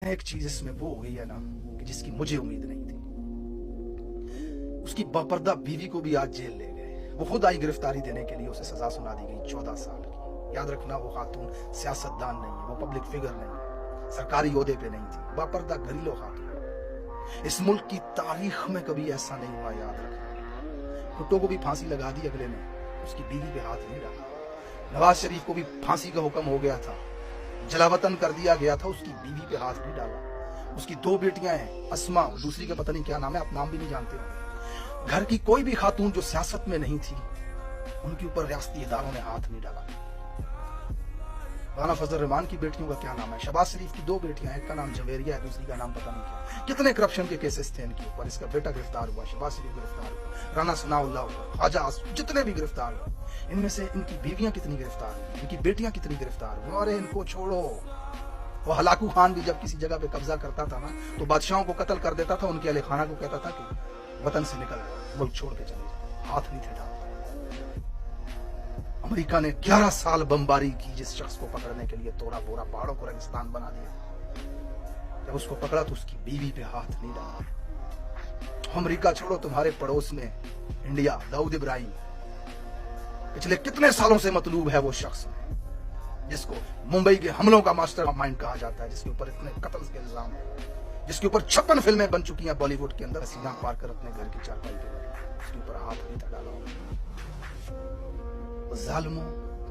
ایک چیز اس میں وہ ہو گئی ہے نا کہ جس کی مجھے امید نہیں تھی. اس کی باپردہ بیوی کو بھی آج جیل لے گئے. وہ خود آئی گرفتاری دینے کے لیے, اسے سزا سنا دی گئی 14 سال کی. یاد رکھنا وہ خاتون سیاستدان نہیں ہے, وہ پبلک فگر نہیں ہے, سرکاری عہدے پہ نہیں تھی, باپردہ گھریلو خاتون. اس ملک کی تاریخ میں کبھی ایسا نہیں ہوا. یاد رکھنا بھٹو کو بھی پھانسی لگا دی اگلے نے, اس کی بیوی پہ ہاتھ نہیں ڈالا. نواز شریف کو بھی پھانسی کا حکم ہو گیا تھا, جلا وطن کر دیا گیا تھا, اس کی بیوی پہ ہاتھ نہیں ڈالا. اس کی 2 بیٹیاں ہیں, اسما, دوسری کا پتہ نہیں کیا نام ہے, آپ نام بھی نہیں جانتے ہوں. گھر کی کوئی بھی خاتون جو سیاست میں نہیں تھی, ان کے اوپر ریاستی اداروں نے ہاتھ نہیں ڈالا. رانا فضل الرحمان کی بیٹیوں کا کیا نام ہے؟ شہباز شریف کی 2 بیٹیاں ہیں, ایک کا نام جویریہ ہے, دوسری کا نام پتہ نہیں کیا. کتنے کرپشن کے کیسز تھے ان کے اوپر. اس کا بیٹا گرفتار ہوا, شہباز شریف گرفتار ہوا, رانا ثناء اللہ ہوا, خواجہ جتنے بھی گرفتار ہوئے, ان میں سے ان کی بیویاں کتنی گرفتار ہوئی, ان کی بیٹیاں کتنی گرفتار ہوئی. اور ان کو چھوڑو. وہ ہلاکو خان بھی جب کسی جگہ پہ قبضہ کرتا تھا نا, تو بادشاہوں کو قتل کر دیتا تھا, ان کے اہل خانہ کو کہتا تھا کہ وطن سے نکل جاؤ, ملک چھوڑ کے چلے جاؤ. ہاتھ نہیں تھے ڈالتا. امریکہ نے 11 سال بمباری کی جس شخص کو پکڑنے کے لیے, توڑا بورا پہاڑوں کو ریگستان بنا دیا. جب اس کو پکڑا تو اس کی بیوی پہ ہاتھ نہیں ڈالا. امریکہ چھوڑو, تمہارے پڑوس میں انڈیا, داؤد ابراہیم پچھلے کتنے سالوں سے مطلوب ہے. وہ شخص جس کو ممبئی کے حملوں کا ماسٹر مائنڈ کہا جاتا ہے, جس کے اوپر اتنے قتل کے الزام ہیں, جس کے اوپر 56 فلمیں بن چکی ہیں بالی ووڈ کے اندر, سینہ پار کر اپنے گھر کی چارپائی پہ بیٹھا, اس کے اوپر ہاتھ نہیں تھا ڈالا. ظالموں,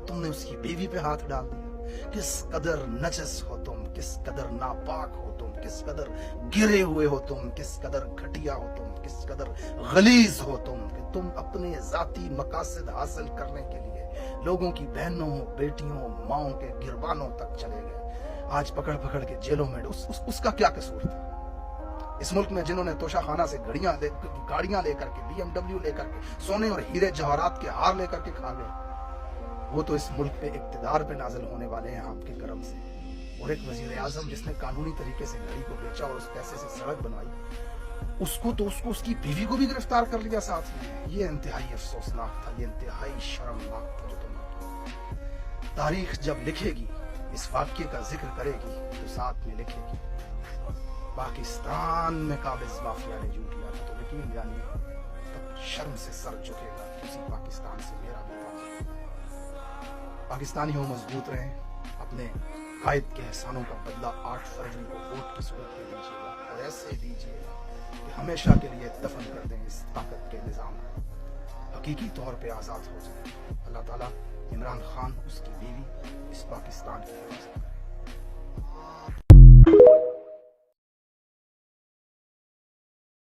تم نے اس کی بیوی پہ ہاتھ ڈال دیا. کس قدر نجس ہو تم, کس قدر ناپاک ہو تم, کس قدر گرے ہوئے ہو تم, کس قدر گھٹیا ہو تم, کس قدر غلیظ ہو تم, کہ تم اپنے ذاتی مقاصد حاصل کرنے کے لیے لوگوں کی بہنوں, بیٹیوں, ماؤں کے گربانوں تک چلے گئے. آج پکڑ پکڑ کے جیلوں میں اس کا کیا قصور تھا؟ اس ملک میں جنہوں نے توشہ خانہ سے گاڑیاں لے کر کے, BMW لے کر کے, سونے اور ہیرے جواہرات کے ہار لے کر کے کھا گئے, وہ تو اس ملک پہ اقتدار پہ نازل ہونے والے ہیں آپ کے کرم سے. اور ایک وزیر اعظم جس نے قانونی طریقے سے گھڑی کو بیچا اور اس پیسے سے سڑک بنوائی, اس کو اس کی بیوی کو بھی گرفتار کر لیا ساتھ میں. یہ انتہائی افسوسناک تھا, یہ انتہائی شرمناک تھا جو تم نے کیا. تاریخ جب لکھے گی, اس واقعے کا ذکر کرے گی, تو ساتھ میں لکھے گی پاکستان میں قابض مافیا نے جو کیا تھا. تو یقین جانیے تب شرم سے سر جھکے گا اسی پاکستان سے میرا بھی تھا. پاکستانیوں مضبوط رہیں, اپنے قائد کے احسانوں کا بدلہ 8 فروری کو ووٹ کی صورت میں دیجیے گا, اور ایسے دیجیے گا کہ ہمیشہ کے لیے دفن کر دیں اس طاقت کے نظام کو, حقیقی طور پہ آزاد ہو جائیں. اللہ تعالیٰ عمران خان, اس کی بیوی, اس پاکستان کی حفاظت کرے.